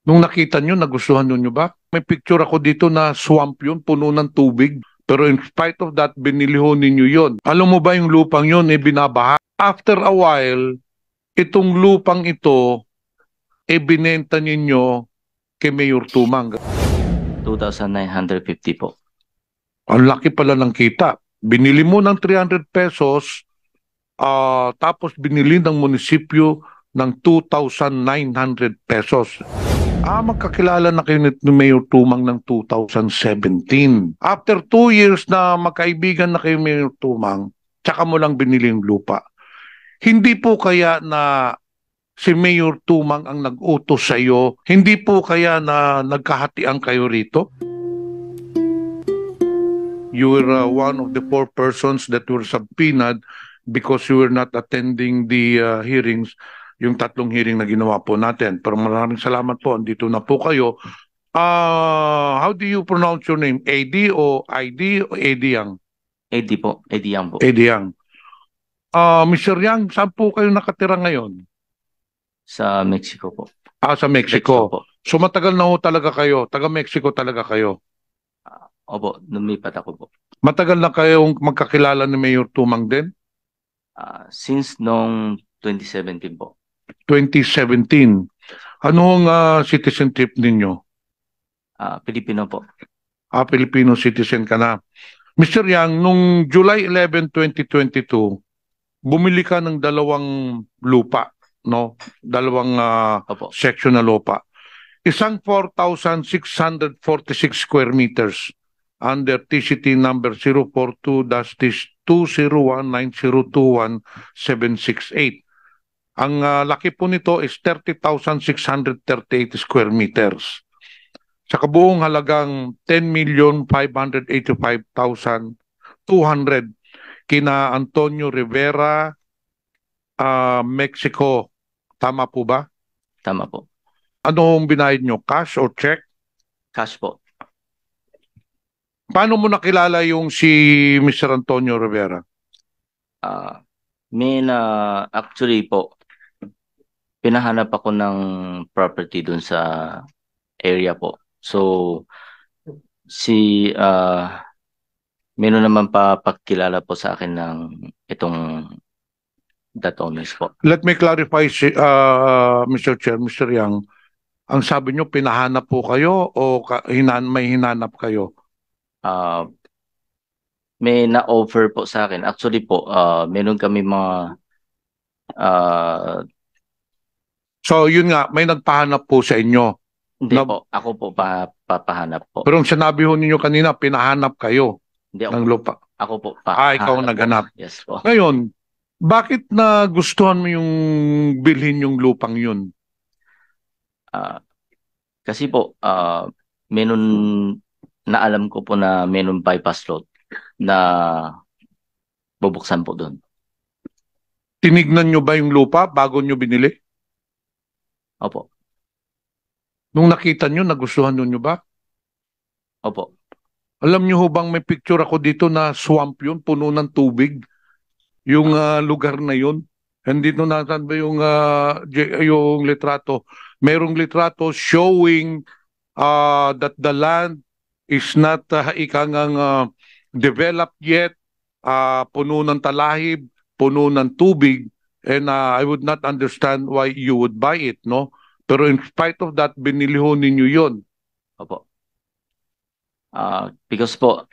Nung nakita nyo, nagustuhan nyo ba? May picture ako dito na swamp yun, puno ng tubig. Pero in spite of that, binili ho ninyo yun. Alam mo ba yung lupang yun, binabaha? After a while, itong lupang ito, binenta ninyo kay Mayor Tumang. 2,950 po. Ang laki pala ng kita. Binili mo ng 300 pesos, tapos binili ng munisipyo ng 2,900 pesos. Magkakilala na kayo ni Mayor Tumang ng 2017. After 2 years na magkaibigan na kayo ni Mayor Tumang, tsaka mo lang binili yung lupa. Hindi po kaya na si Mayor Tumang ang nag-utos sa iyo? Hindi po kaya na nagkahatian kayo rito? You were one of the 4 persons that were subpoenaed because you were not attending the hearings, yung 3 hearing na ginawa po natin. Pero maraming salamat po, andito na po kayo. How do you pronounce your name? AD o ID o AD Yang? AD po. AD yan po. AD Yang. Mr. Yang, saan po kayo nakatira ngayon? Sa Mexico po. Sa Mexico Mexico. po. So matagal na ho talaga kayo. Taga Mexico talaga kayo. Opo, lumipat ako po. Matagal na kayong magkakilala ni Mayor Tumang din? Since noong 2017 po. 2017. Ano ang citizenship ninyo? Pilipino po. Filipino citizen ka na. Mr. Yang, nung July 11, 2022, bumili ka ng dalawang lupa, no? Dalawang Opo. section na lupa. Isang 4,646 square meters under TCT number 042-2019021-768. Ang laki po nito is 30,638 square meters. Sa kabuong halagang 10,585,200 kina Antonio Rivera, Mexico. Tama po ba? Tama po. Anong binayad nyo? Cash or check? Cash po. Paano mo nakilala yung si Mr. Antonio Rivera? Actually po, pinahanap ako ng property dun sa area po. So, meron naman pakilala po sa akin ng itong Datones po. Let me clarify, Mr. Chair, Mr. Yang. Ang sabi nyo, pinahanap po kayo o may hinanap kayo? May na-offer po sa akin. Actually po, meron kami mga So yun nga, may nagpahanap po sa inyo. hindi po, ako po papahanap po. Pero ang sinabi ho ninyo kanina, pinahanap kayo Hindi ng lupa. Ako po Ikaw ang naghanap. Yes po. Ngayon, bakit nagustuhan mo yung bilhin yung lupang yun? Kasi po, meron na alam ko po na meron bypass road na bubuksan po doon. Tinignan nyo ba yung lupa bago nyo binili? Opo. Nung nakita nyo, nagustuhan nyo ba? Opo. Alam nyo ho bang may picture ako dito na swamp yun, puno ng tubig? Yung lugar na yun. Hindi no nasan ba yung litrato? Merong litrato showing that the land is not developed yet, puno ng talahib, puno ng tubig, and I would not understand why you would buy it, no? Pero in spite of that, binili ho ninyo yun. Opo. Because po,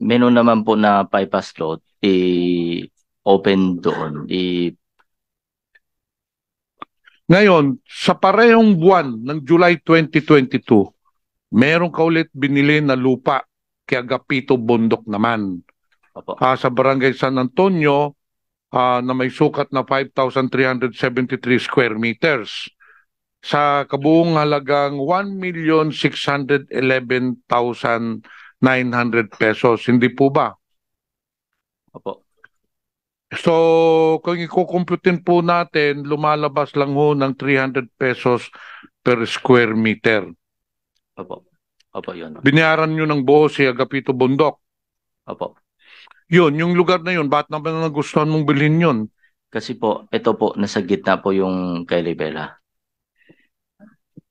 meron naman po na bypass road, i-open doon. Ngayon, sa parehong buwan ng July 2022, meron ka ulit binili na lupa kay Agapito Bundok naman. Opo. Sa Barangay San Antonio, na may sukat na 5,373 square meters. Sa kabuong halagang 1,611,900 pesos. Hindi po ba? Opo. So, kung ikukumputin po natin, lumalabas lang ho ng 300 pesos per square meter. Opo. Opo, yun. Binayaran nyo ng buo si Agapito Bundok. Opo. Yun, yung lugar na yun, ba't naman nagustuhan mong bilhin yun? Kasi po, ito po, nasa gitna po yung kay Libela.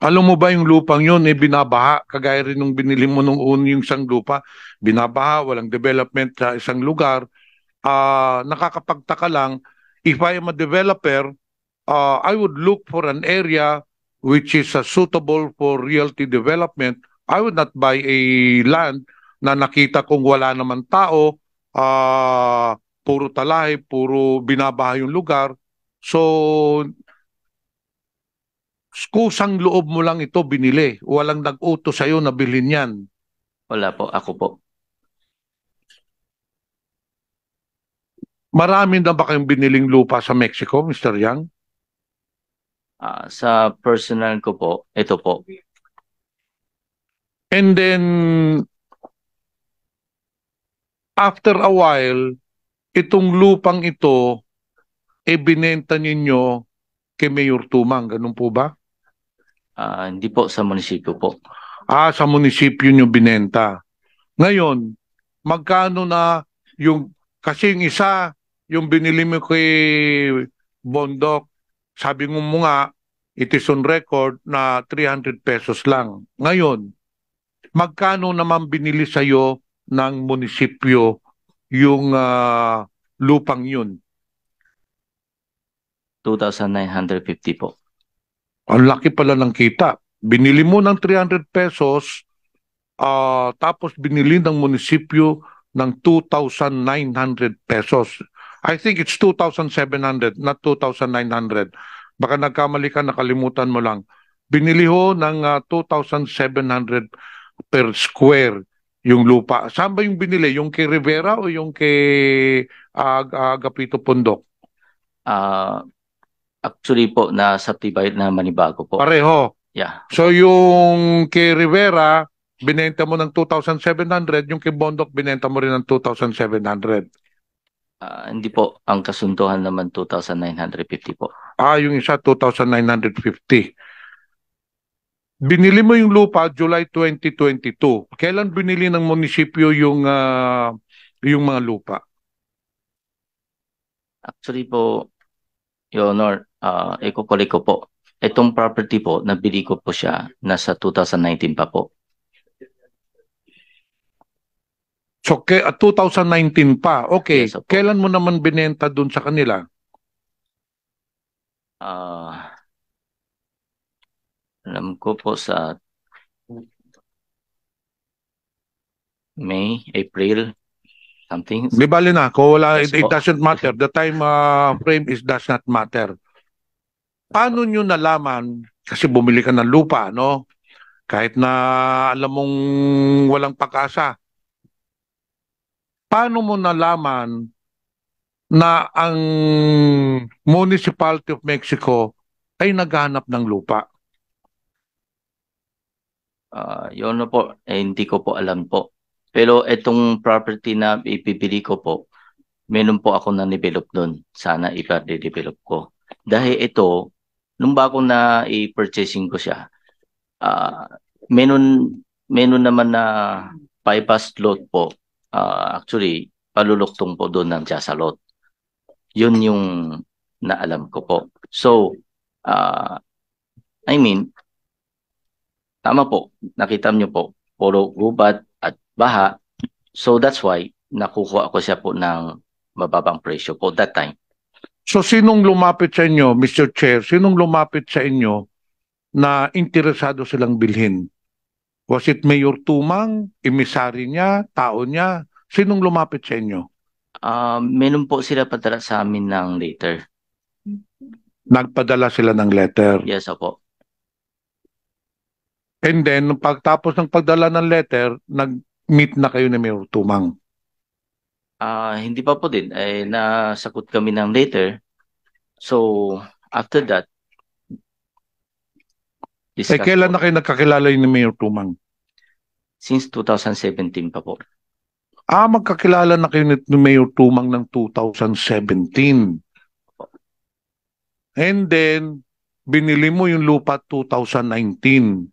Alam mo ba yung lupang yun, binabaha, kagaya rin nung binili mo nung yung isang lupa, binabaha, walang development sa isang lugar. Nakakapagtaka lang, if I am a developer, I would look for an area which is suitable for realty development. I would not buy a land na nakita kong wala naman tao, puro talahe, puro binabaha yung lugar. So, kusang loob mo lang ito binili. Walang nag-utos sa'yo na bilhin yan. Wala po, ako po. Marami na ba kayong biniling lupa sa Mexico, Mr. Yang? Sa personal ko po, ito po. And then, after a while, itong lupang ito, binenta ninyo kay Mayor Tumang. Ganun po ba? Hindi po sa munisipyo po. Sa munisipyo nyo binenta. Ngayon, magkano na kasi yung isa, yung binili mo kay Bondok, sabi mo nga, it is on record na 300 pesos lang. Ngayon, magkano naman binili sa'yo ng munisipyo yung lupang yun? 2,950 po. Ang laki pala ng kita. Binili mo ng 300 pesos, tapos binili ng munisipyo ng 2,900 pesos. I think it's 2,700, not 2,900. Baka nagkamali ka, nakalimutan mo lang. Binili ho ng 2,700 per square yung lupa. Saan ba yung binili? Yung kay Rivera o yung kay Agapito Pondok? Actually po, na subdivide na Manibago po. Pareho. Yeah. So yung kay Rivera, binenta mo ng 2,700, yung kay Bondok, binenta mo rin ng 2,700. Hindi po. Ang kasunduhan naman 2,950 po. Yung isa 2,950. Binili mo yung lupa July 2022. Kailan binili ng munisipyo yung mga lupa? Actually po, Your Honor, ikukulik ko po. Itong property po, nabili ko po siya nasa 2019 pa po. So, 2019 pa. Okay. Yes, opo. Kailan mo naman binenta dun sa kanila? Alam ko po sa May, April, something. Di bali na. Kung wala, Yes, it po. doesn't matter. The time frame does not matter. Paano nyo nalaman? Kasi bumili ka ng lupa, no? Kahit na alam mong walang pag-asa. Paano mo nalaman na ang Municipality of Mexico ay naghanap ng lupa? Yun na po, hindi ko po alam po. Pero itong property na ipipili ko po, meron po ako na develop doon. Sana ipa-develop ko. Dahil ito, nung bago na i-purchasing ko siya, meron naman na bypass lot po. Actually, paluluktong po doon ng Jasa lot. Yun yung naalam ko po. So, I mean, tama po, nakita niyo po, puro gubat at baha. So that's why nakukuha ko siya po ng mababang presyo po that time. So sinong lumapit sa inyo, Mr. Chair, sinong lumapit sa inyo na interesado silang bilhin? Was it Mayor Tumang, emisary niya, tao niya? Sinong lumapit sa inyo? Meron po sila padala sa amin ng letter. Nagpadala sila ng letter. Yes, opo. And then, pagtapos ng pagdala ng letter, nag-meet na kayo ni Mayor Tumang. Hindi pa po din. Nasagot kami ng letter. So, after that, kailan na kayo nagkakilala ni Mayor Tumang? Since 2017 pa po. Magkakilala na kayo ni Mayor Tumang ng 2017. And then, binili mo yung lupa 2019.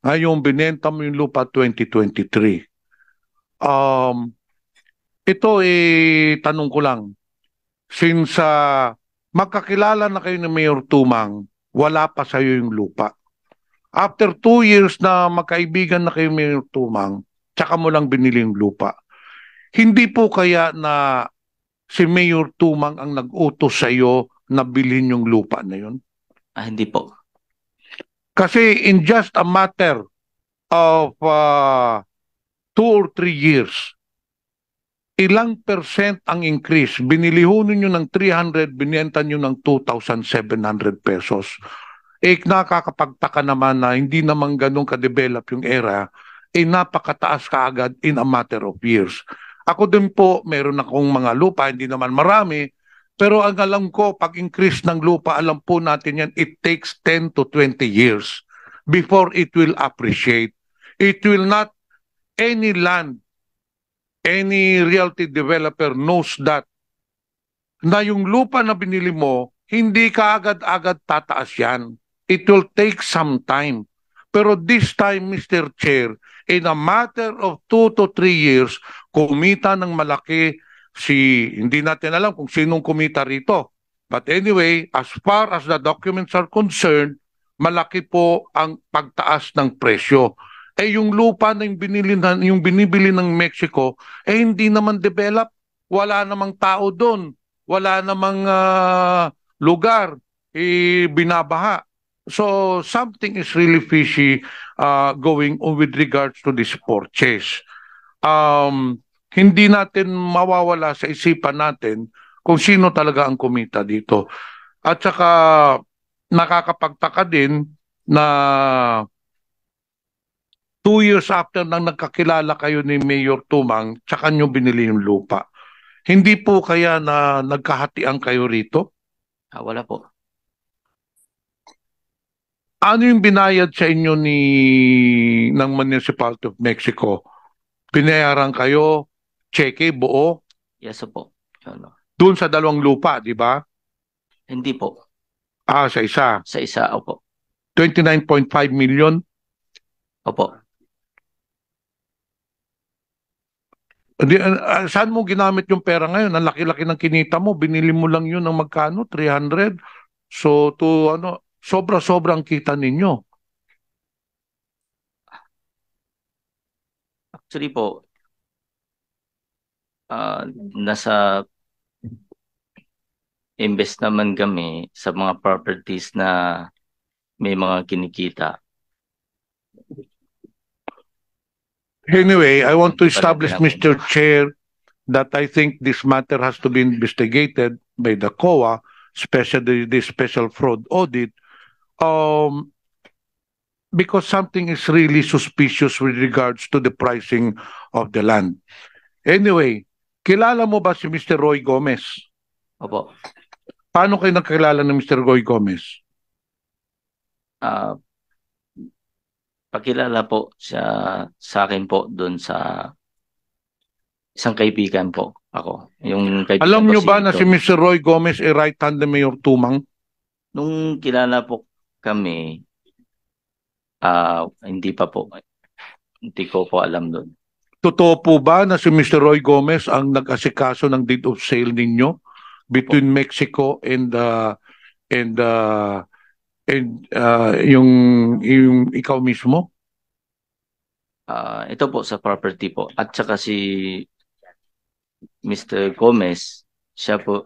Yung binenta mo yung lupa 2023. Ito tanong ko lang. Since magkakilala na kayo ni Mayor Tumang, wala pa sa'yo yung lupa. After 2 years na magkaibigan na kayo, Mayor Tumang, tsaka mo lang binili yung lupa. Hindi po kaya na si Mayor Tumang ang nag-utos sa iyo na bilhin yung lupa na yun? Hindi po. Kasi in just a matter of 2 or 3 years, ilang percent ang increase? Binili ho ninyo ng 300, binenta nyo ng 2,700 pesos. Nakakapagtaka naman na hindi naman ganun ka-develop yung era, napakataas ka agad in a matter of years. Ako din po, meron akong mga lupa, hindi naman marami, pero ang alam ko, pag-increase ng lupa, alam po natin yan, it takes 10 to 20 years before it will appreciate. It will not, any land, any realty developer knows that na yung lupa na binili mo, hindi ka agad-agad tataas yan. It will take some time. Pero this time, Mr. Chair, in a matter of 2 to 3 years, kumita ng malaki hindi natin alam kung sinong kumita rito. But anyway, as far as the documents are concerned, malaki po ang pagtaas ng presyo. Yung lupa na yung binibili ng Mexico, hindi naman develop. Wala namang tao doon. Wala namang lugar. Binabaha. So something is really fishy going on with regards to this purchase. Hindi natin mawawala sa isipan natin kung sino talaga ang kumita dito. At saka nakakapagtaka din na 2 years after nang nagkakilala kayo ni Mayor Tumang, tsaka nyo binili yung lupa. Hindi po kaya na nagkahatian kayo rito? Wala po. Ano yung binayad sa inyo ng Municipality of Mexico? Binayaran kayo, cheque, buo? Yes po. Doon sa dalawang lupa, di ba? Hindi po. Sa isa. Sa isa, opo. 29.5 million? Opo. Saan mo ginamit yung pera ngayon? Ang laki-laki ng kinita mo, binili mo lang yun ng magkano? 300? So, sobra-sobra ang kita ninyo. Actually po, nasa invest naman kami sa mga properties na may mga kinikita. Anyway, I want to establish, Mr. Chair, that I think this matter has to be investigated by the COA, especially the Special Fraud Audit, because something is really suspicious with regards to the pricing of the land. Anyway, kilala mo ba si Mr. Roy Gomez? Opo. Paano kayo nakilala ng Mr. Roy Gomez? Pakilala po siya sa akin po doon sa isang kaibigan po ako. Yung kaibigan Alam nyo ko ba na si Mr. Roy Gomez ay right hand ni Mayor Tumang? Nung kilala po kami, hindi pa po. Hindi ko po alam doon. Totoo po ba na si Mr. Roy Gomez ang nag-asikaso ng deed of sale ninyo between Mexico and yung ikaw mismo? Ito po sa property po. At saka si Mr. Gomez, siya po,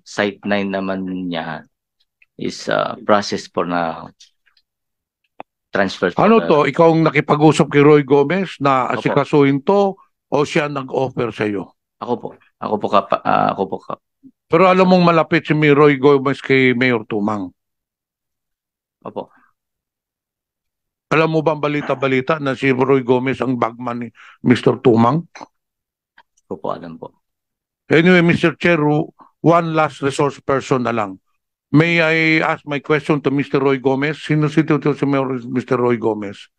site 9 naman niya is process po na transfer. Ano to? Ikaw ang nakipag-usap kay Roy Gomez na asikasuhin to o siya nag-offer sa iyo? Ako po. Ako po. Pero alam mong malapit si Roy Gomez kay Mayor Tumang? Opo. Alam mo ba ang balita-balita na si Roy Gomez ang bagman ni Mr. Tumang? Ko po alam po. Anyway, Mr. Chair, one last resource person na lang. May I ask my question to Mr. Roy Gomez? Sino si Mr. Roy Gomez?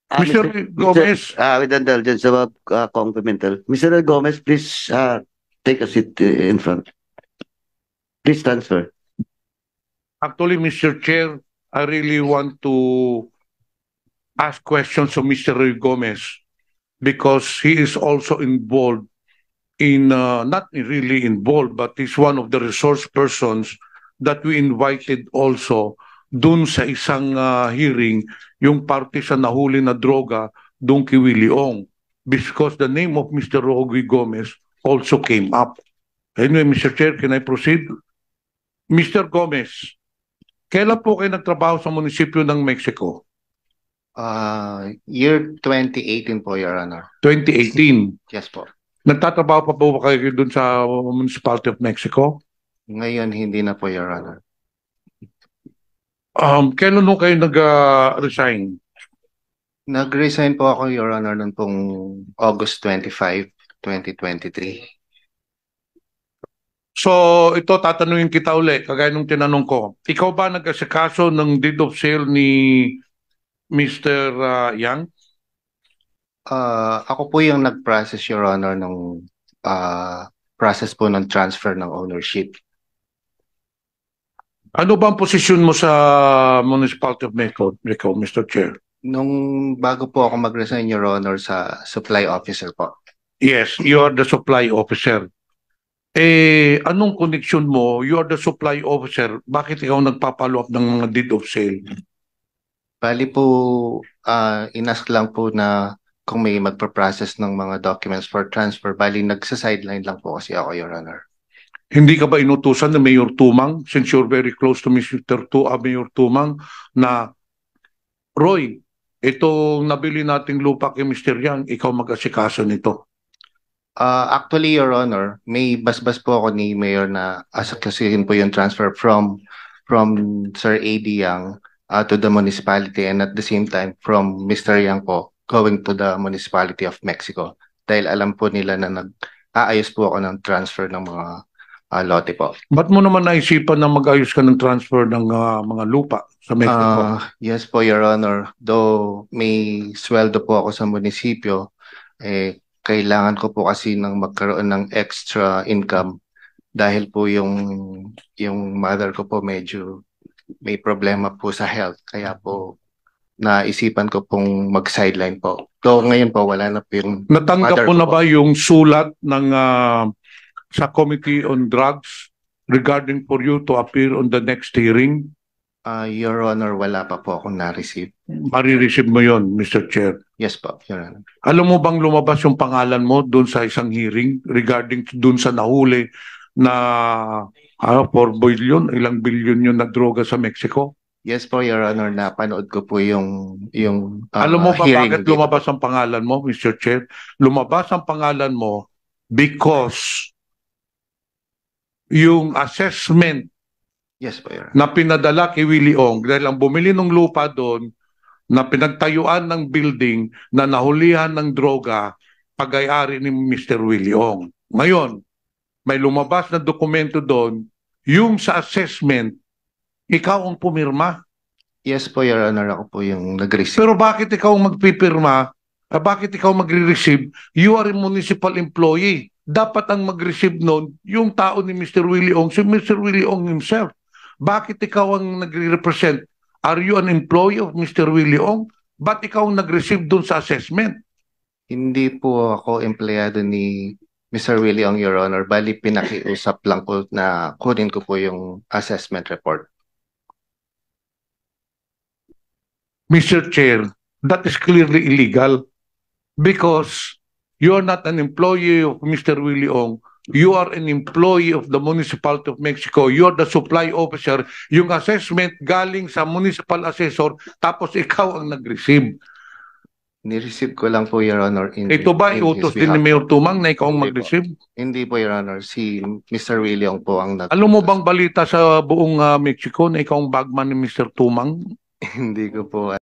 Mr. Gomez. With indulgence about complemental. Mr. Gomez, please take a seat in front. Please transfer. Actually, Mr. Chair, I really want to ask questions to Mr. Roy Gomez because he is also involved in, not really involved, but he's one of the resource persons that we invited also dun sa isang hearing yung party sa nahuli na droga doon kay Willie Ong because the name of Mr. Rogy Gomez also came up. Anyway, Mr. Chair, can I proceed? Mr. Gomez, kailan po kayo nagtrabaho sa munisipyo ng Mexico? Year 2018 po, Your Honor. 2018. Yes po. Nagtatrabaho pa po ba kayo doon sa Municipality of Mexico? Ngayon, hindi na po, Your Honor. Kailan nung kayo nag-resign? Nag-resign po ako, Your Honor, noong pong August 25, 2023. So, ito tatanungin kita uli, kagaya nung tinanong ko. Ikaw ba nag-asikaso ng deed of sale ni Mr. Yang? Ako po yung nag-process, Your Honor, ng process po ng transfer ng ownership. Ano ba ang posisyon mo sa Municipality of Mexico, Mr. Chair? Nung bago po ako mag-resign, Your Honor, sa supply officer po. Yes, you are the supply officer. Anong connection mo? You are the supply officer. Bakit ikaw nagpapalo up ng mga deed of sale? Bali po, inask lang po na kung may magpa-process ng mga documents for transfer. Bali, nagsa-sideline lang po kasi ako, Your Honor. Hindi ka ba inutusan ng Mayor Tumang, since you're very close to Mayor Tumang, na Roy, itong nabili nating lupa kay Mr. Yang, ikaw mag-asikaso nito? Actually, Your Honor, may basbas po ako ni Mayor na asakasihin po yung transfer from Sir A.D. Yang to the municipality, and at the same time from Mr. Yang po going to the Municipality of Mexico. Dahil alam po nila na nag-aayos po ako ng transfer ng mga lote po. Ba't mo naman naisipan na mag-ayos ka ng transfer ng mga lupa sa Mexico? Yes po, Your Honor. Though may sweldo po ako sa munisipyo, kailangan ko po kasi ng magkaroon ng extra income dahil po yung mother ko po medyo may problema po sa health. Kaya po naisipan ko pong mag-sideline po. So ngayon po wala na po yung Natanggap mo na ba yung sulat ng sa Committee on Drugs regarding for you to appear on the next hearing? Your Honor, wala pa po akong na-receive. Marireceive mo yon, Mr. Chair. Yes po, Your Honor. Alam mo bang lumabas yung pangalan mo doon sa isang hearing regarding doon sa nahuli na 4 billion, ilang billion yung nagdroga sa Mexico? Yes po, Your Honor, napanood ko po yung Alam mo ba hearing bakit dito. lumabas ang pangalan mo, Mr. Chair? Lumabas ang pangalan mo because yung assessment Yes po, Your Honor. na pinadala kay Willie Ong dahil ang bumili ng lupa doon na pinagtayuan ng building na nahulihan ng droga pag-ayari ni Mr. Willie Ong. Ngayon, may lumabas na dokumento doon, yung sa assessment, ikaw ang pumirma. Yes po, Your Honor, ako po yung nag-receive. Pero bakit ikaw ang magpipirma? Bakit ikaw magre-receive? You are a municipal employee. Dapat ang mag-receive noon yung tao ni Mr. Willie Ong, si Mr. Willie Ong himself. Bakit ikaw ang nagre-represent? Are you an employee of Mr. Willie Ong? Ba't ikaw ang nag-receive doon sa assessment? Hindi po ako empleyado ni Mr. Willie Ong, Your Honor. Bali, pinakiusap lang po na kunin ko po yung assessment report. Mr. Chair, that is clearly illegal because you are not an employee of Mr. Willie Ong. You are an employee of the Municipality of Mexico. You are the supply officer. Yung assessment galing sa municipal assessor, tapos ikaw ang nag-receive. Ni-receive ko lang po, Your Honor. Ito ba iutos din ni Mayor Tumang na ikaw ang Hindi po. mag-receive? Hindi po, Your Honor. Si Mr. Willie Ong po ang Alam mo bang balita sa buong Mexico na ikaw ang bagman ni Mr. Tumang? Hindi ko po